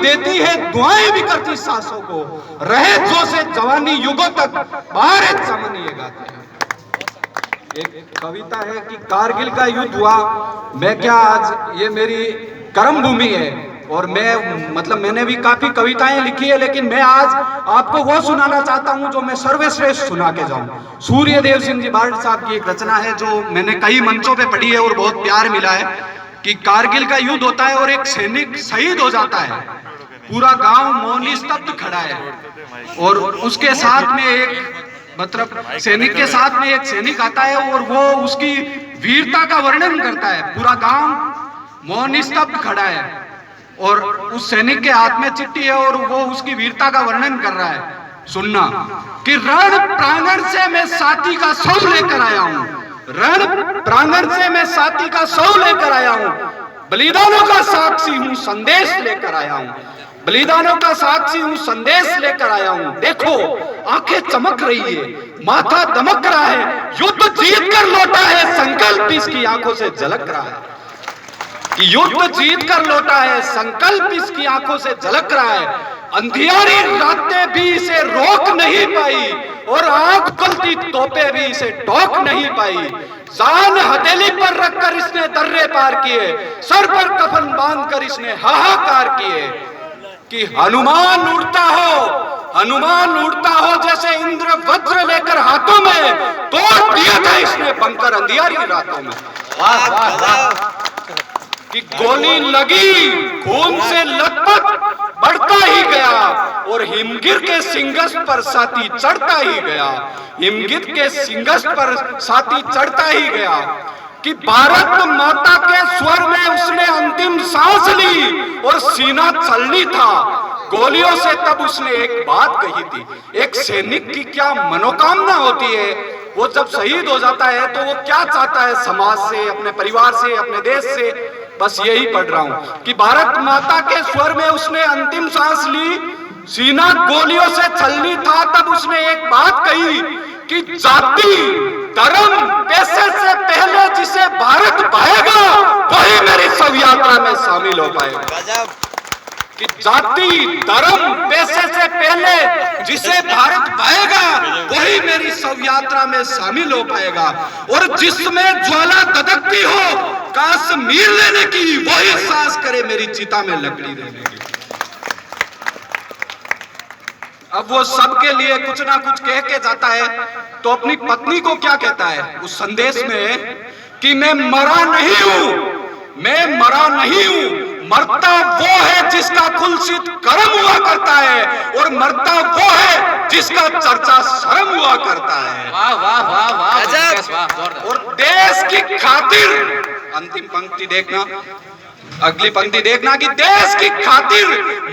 देती है, दुआएं भी करती सांसों को, रहे जो से जवानी युगों तक बाहर चमन ये गाते हैं। एक कविता है कि कारगिल का युद्ध हुआ, मैं क्या आज ये मेरी कर्म भूमि है और मैंने भी काफी कविताएं लिखी है, लेकिन मैं आज आपको वो सुनाना चाहता हूं जो मैं सर्वश्रेष्ठ सुना के जाऊं। सूर्यदेव सिंह जी बार्ड साहब की एक रचना है जो मैंने कई मंचों पे पढ़ी है और बहुत प्यार मिला है कि कारगिल का युद्ध होता है और एक सैनिक शहीद हो जाता है, पूरा गांव मौन स्तब्ध खड़ा है और उसके साथ में एक सैनिक के साथ में एक सैनिक आता है और वो उसकी वीरता का वर्णन करता है। पूरा गांव मौन स्तब्ध खड़ा है और उस सैनिक के हाथ में चिट्ठी है और वो उसकी वीरता का वर्णन कर रहा है। सुनना कि रण प्रांगण से मैं साथी का शव लेकर आया हूं, रण प्रांगण से मैं साथी का शव लेकर आया हूं, बलिदानों का साक्षी हूं, संदेश लेकर आया हूं, बलिदानों का साक्षी हूं, संदेश लेकर आया हूं। देखो आंखें चमक रही है, माथा दमक रहा है, युद्ध जीत कर लौटा है, संकल्प इसकी आंखों से झलक रहा है कि युद्ध जीत कर लौटा है, संकल्प इसकी आंखों से झलक रहा है। अंधियारी रातें भी इसे रोक नहीं पाई और आग उगलती तोपें भी इसे टोक नहीं पाई। जान हथेली पर रखकर इसने दर्रे पार किए, सर पर कफन बांधकर इसने हाहाकार किए कि हनुमान उड़ता हो जैसे इंद्र वज्र लेकर हाथों में, तोड़ दिया था इसने बंकर अंधियारी रातों में। वाह वाह वाह कि गोली लगी, खून से लथपथ बढ़ता ही गया और हिमगिर के सिंगस्त पर साथी चढ़ता ही गया, हिमगिर के सिंगस्त पर साथी चढ़ता ही गया कि भारत माता के स्वर में उसने अंतिम सांस ली और सीना छलनी था। गोलियों से तब उसने एक बात कही थी। एक सैनिक की क्या मनोकामना होती है, वो जब शहीद हो जाता है तो वो क्या चाहता है समाज से, अपने परिवार से, अपने देश से, बस यही पढ़ रहा हूं कि भारत माता के स्वर में उसने अंतिम सांस ली, सीना गोलियों से छलनी था। तब उसने एक बात कही कि जाति धर्म पैसे से पहले जिसे भारत पाएगा वही मेरी शव यात्रा में शामिल हो पाएगा। कि जाति धर्म पैसे से पहले जिसे भारत पाएगा वही मेरी शव यात्रा में शामिल हो पाएगा और जिसमें ज्वाला दधकती हो कश्मीर लेने की वही सांस करे मेरी चिता में लकड़ी देने की। अब वो सबके लिए कुछ ना कुछ कह के जाता है तो अपनी पत्नी को क्या कहता है उस संदेश में कि मैं मरा नहीं हूं, मैं मरा नहीं हूं, मरता वो है जिसका कुलसित कर्म हुआ करता है और मरता वो है जिसका चर्चा शर्म हुआ करता है। वाह वाह वाह वाह। और देश की खातिर, अंतिम पंक्ति देखना, अगली पंक्ति देखना कि देश की खातिर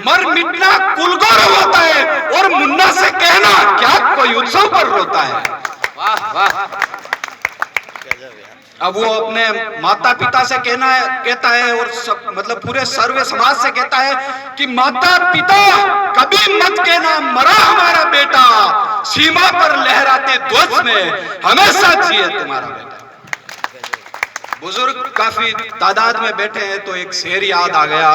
मर मिटना कुलगौरव होता है और मुन्ना से कहना क्या कोई उत्सव पर रोता है। वाह वाह। अब वो अपने माता पिता से कहता है और सब पूरे सर्व समाज से कहता है कि माता पिता कभी मत कहना मरा हमारा बेटा, सीमा पर लहराते ध्वज में हमेशा जिए तुम्हारा बेटा। बुजुर्ग काफी तादाद में बैठे हैं तो एक शेर याद आ गया।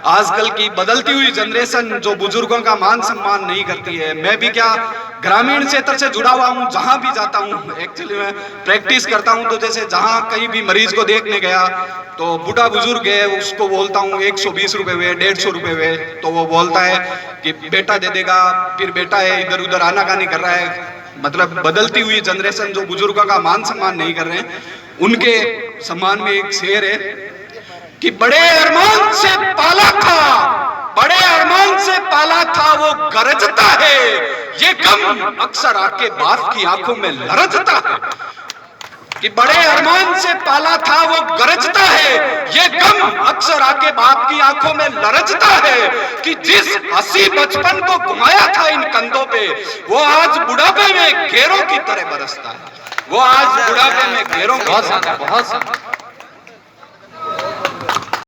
आजकल की बदलती हुई जनरेशन जो बुजुर्गों का मान सम्मान नहीं करती है। मैं भी क्या ग्रामीण क्षेत्र से जुड़ा हुआ हूँ, जहां भी जाता हूँ एक्चुअली मैं प्रैक्टिस करता हूँ तो जैसे जहां कहीं भी मरीज को देखने गया तो बूढ़ा बुजुर्ग है उसको बोलता हूँ 120 रुपए हुए, 150 रुपए हुए, तो वो बोलता है कि बेटा दे देगा, फिर बेटा है इधर उधर आनाकानी कर रहा है। मतलब बदलती हुई जनरेशन जो बुजुर्गों का मान सम्मान नहीं कर रहे हैं, उनके सम्मान में एक शेर है कि बड़े अरमान से पाला था, बड़े अरमान से पाला था वो गरजता है, ये गम अक्सर आके बाप की आंखों में लरजता है। कि बड़े अरमान से पाला था वो गरजता है, ये गम अक्सर आके बाप की आंखों में लरजता है कि जिस हंसी बचपन को घुमाया था इन कंधों पे वो आज बुढ़ापे में घेरों की तरह बरसता है, वो आज बुढ़ापे में घेरों की तरह। बहुत